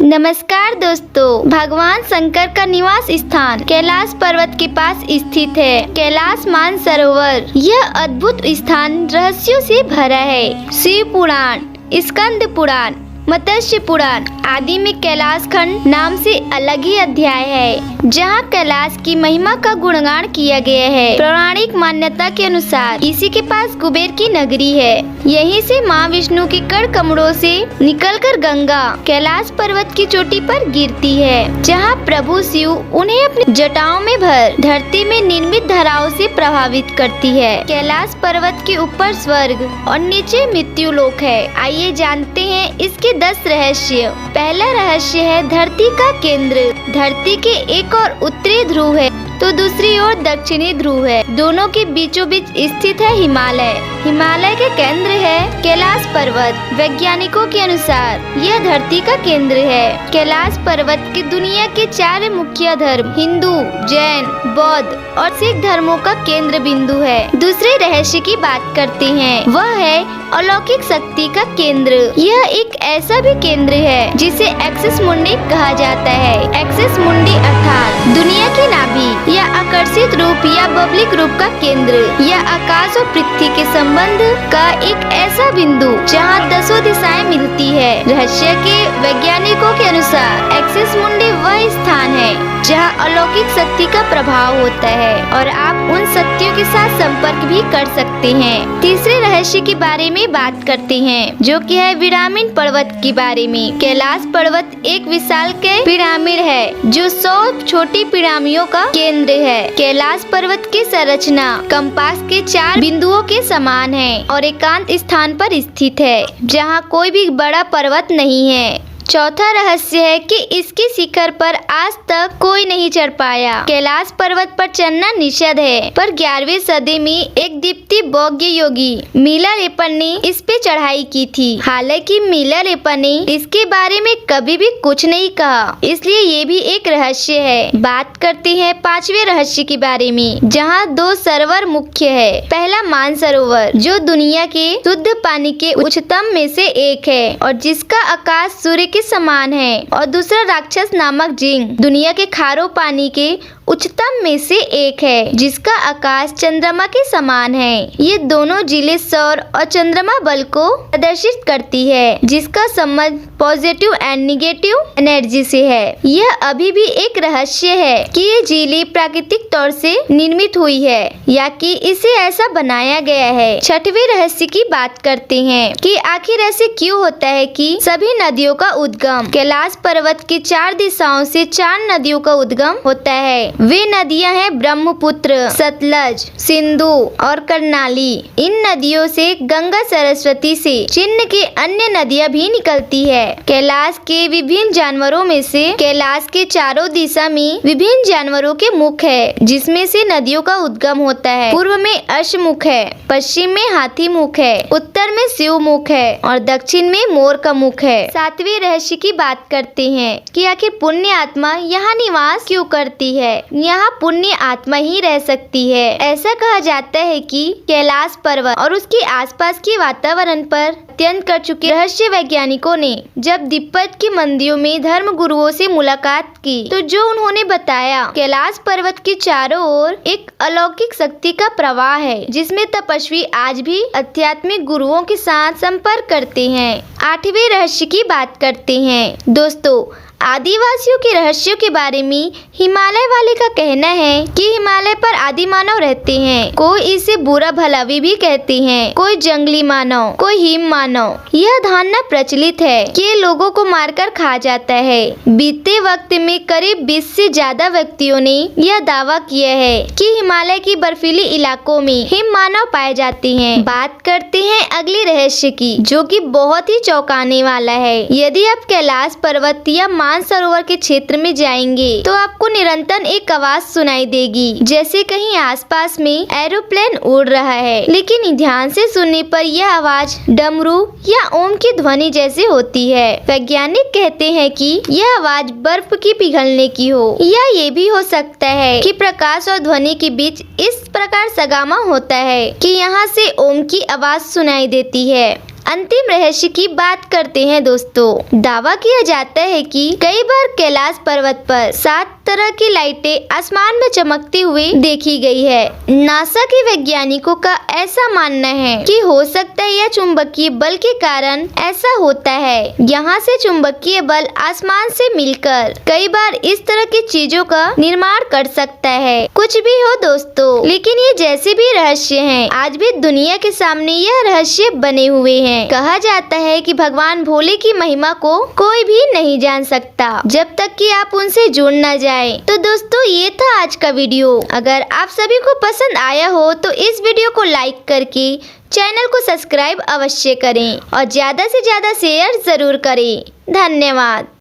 नमस्कार दोस्तों, भगवान शंकर का निवास स्थान कैलाश पर्वत के पास स्थित है कैलाश मानसरोवर। यह अद्भुत स्थान रहस्यों से भरा है। शिव पुराण, स्कंद पुराण, मत्स्य पुराण आदि में कैलाश खंड नाम से अलग ही अध्याय है, जहाँ कैलाश की महिमा का गुणगान किया गया है। पौराणिक मान्यता के अनुसार इसी के पास कुबेर की नगरी है। यहीं से माँ विष्णु के कड़ कमरों से निकलकर गंगा कैलाश पर्वत की चोटी पर गिरती है, जहाँ प्रभु शिव उन्हें अपनी जटाओं में भर धरती में निर्मित धाराओं से प्रभावित करती है। कैलाश पर्वत के ऊपर स्वर्ग और नीचे मृत्यु लोक है। आइए जानते हैं इसके 10 रहस्य। पहला रहस्य है धरती का केंद्र। धरती के एक और उत्तरी ध्रुव है तो दूसरी ओर दक्षिणी ध्रुव है। दोनों के बीचों बीच स्थित है हिमालय। हिमालय के केंद्र है कैलाश पर्वत। वैज्ञानिकों के अनुसार यह धरती का केंद्र है। कैलाश पर्वत की दुनिया के 4 मुख्य धर्म हिंदू, जैन, बौद्ध और सिख धर्मों का केंद्र बिंदु है। दूसरे रहस्य की बात करते हैं, वह है अलौकिक शक्ति का केंद्र। यह एक ऐसा भी केंद्र है जिसे एक्सिस मुंडी कहा जाता है। एक्सिस मुंडी अर्थात दुनिया की नाभि या आकर्षित रूप या बबलिक रूप का केंद्र, या आकाश और पृथ्वी के संबंध का एक ऐसा बिंदु जहां 10 दिशाएं मिलती है। रहस्य के वैज्ञानिकों के अनुसार एक्सिस मुंडी वह स्थान है जहां अलौकिक शक्ति का प्रभाव होता है और आप उन शक्तियों के साथ संपर्क भी कर सकते हैं। तीसरे रहस्य के बारे में बात करते हैं, जो कि है पिरामिड पर्वत के बारे में। कैलाश पर्वत एक विशाल के पिरामिड है जो 100 छोटी पिरामिडों का केंद्र है। कैलाश पर्वत की संरचना कंपास के 4 बिंदुओं के समान है और एकांत स्थान पर स्थित है, जहां कोई भी बड़ा पर्वत नहीं है। चौथा रहस्य है कि इसके शिखर पर आज तक कोई नहीं चढ़ पाया। कैलाश पर्वत पर चढ़ना निषेध है, पर 11वीं सदी में एक दीप्ति बौद्ध योगी मीलारेपन ने इस पे चढ़ाई की थी। हालांकि मीलारेपन ने इसके बारे में कभी भी कुछ नहीं कहा, इसलिए ये भी एक रहस्य है। बात करते हैं 5वें रहस्य के बारे में, जहाँ 2 सरोवर मुख्य है। पहला मानसरोवर, जो दुनिया के शुद्ध पानी के उच्चतम में से एक है और जिसका आकाश सूर्य के समान है, और दूसरा राक्षस नामक जिंग, दुनिया के खारे पानी के उच्चतम में से एक है, जिसका आकाश चंद्रमा के समान है। ये दोनों जिले सौर और चंद्रमा बल को प्रदर्शित करती है, जिसका संबंध पॉजिटिव एंड निगेटिव एनर्जी से है। यह अभी भी एक रहस्य है कि ये झीलें प्राकृतिक तौर से निर्मित हुई है या कि इसे ऐसा बनाया गया है। 6वें रहस्य की बात करते हैं कि आखिर ऐसे क्यों होता है कि सभी नदियों का उद्गम कैलाश पर्वत की 4 दिशाओं से 4 नदियों का उद्गम होता है। वे नदियां हैं ब्रह्मपुत्र, सतलज, सिंधु और कर्णाली। इन नदियों से गंगा, सरस्वती से चिन्ह के अन्य नदियां भी निकलती है। कैलाश के विभिन्न जानवरों में से कैलाश के चारों दिशा में विभिन्न जानवरों के मुख है, जिसमें से नदियों का उद्गम होता है। पूर्व में अश्वमुख है, पश्चिम में हाथी मुख है, उत्तर में शिव मुख है और दक्षिण में मोर का मुख है। 7वें रहस्य की बात करते हैं कि आखिर पुण्य आत्मा यहाँ निवास क्यों करती है। यहाँ पुण्य आत्मा ही रह सकती है। ऐसा कहा जाता है कि कैलाश पर्वत और उसके आसपास के वातावरण पर अध्ययन कर चुके रहस्य वैज्ञानिकों ने जब तिब्बत की मंदिरों में धर्म गुरुओं से मुलाकात की, तो जो उन्होंने बताया, कैलाश पर्वत के चारों ओर एक अलौकिक शक्ति का प्रवाह है, जिसमें तपस्वी आज भी आध्यात्मिक गुरुओं के साथ संपर्क करते हैं। 8वें रहस्य की बात करते हैं। दोस्तों, आदिवासियों के रहस्यों के बारे में हिमालय वाले का कहना है कि हिमालय पर आदि मानव रहते हैं। कोई इसे बुरा भलावी भी कहते हैं, कोई जंगली मानव, कोई हिम मानव। यह धारणा प्रचलित है कि ये लोगों को मारकर खा जाता है। बीते वक्त में करीब 20 से ज्यादा व्यक्तियों ने यह दावा किया है कि हिमालय की बर्फीली इलाकों में हिम मानव पाए जाते हैं। बात करते हैं अगले रहस्य की, जो कि बहुत ही चौंकाने वाला है। यदि आप कैलाश पर्वत या मानसरोवर के क्षेत्र में जाएंगे तो आपको निरंतर एक आवाज सुनाई देगी, जैसे कहीं आसपास में एरोप्लेन उड़ रहा है। लेकिन ध्यान से सुनने पर यह आवाज डमरू या ओम की ध्वनि जैसी होती है। वैज्ञानिक कहते हैं कि यह आवाज बर्फ की पिघलने की हो, या ये भी हो सकता है कि प्रकाश और ध्वनि के बीच इस प्रकार सगामा होता है कि यहाँ से ओम की आवाज सुनाई देती है। अंतिम रहस्य की बात करते हैं दोस्तों। दावा किया जाता है कि कई बार कैलाश पर्वत पर 7 तरह की लाइटें आसमान में चमकती हुई देखी गई है। नासा के वैज्ञानिकों का ऐसा मानना है कि हो सकता है यह चुंबकीय बल के कारण ऐसा होता है। यहाँ से चुंबकीय बल आसमान से मिलकर कई बार इस तरह की चीजों का निर्माण कर सकता है। कुछ भी हो दोस्तों, लेकिन ये जैसे भी रहस्य हैं, आज भी दुनिया के सामने यह रहस्य बने हुए हैं। कहा जाता है कि भगवान भोले की महिमा को कोई भी नहीं जान सकता जब तक कि आप उनसे जुड़ न जाए। तो दोस्तों, ये था आज का वीडियो। अगर आप सभी को पसंद आया हो तो इस वीडियो को लाइक करके चैनल को सब्सक्राइब अवश्य करें और ज्यादा से ज्यादा शेयर जरूर करें। धन्यवाद।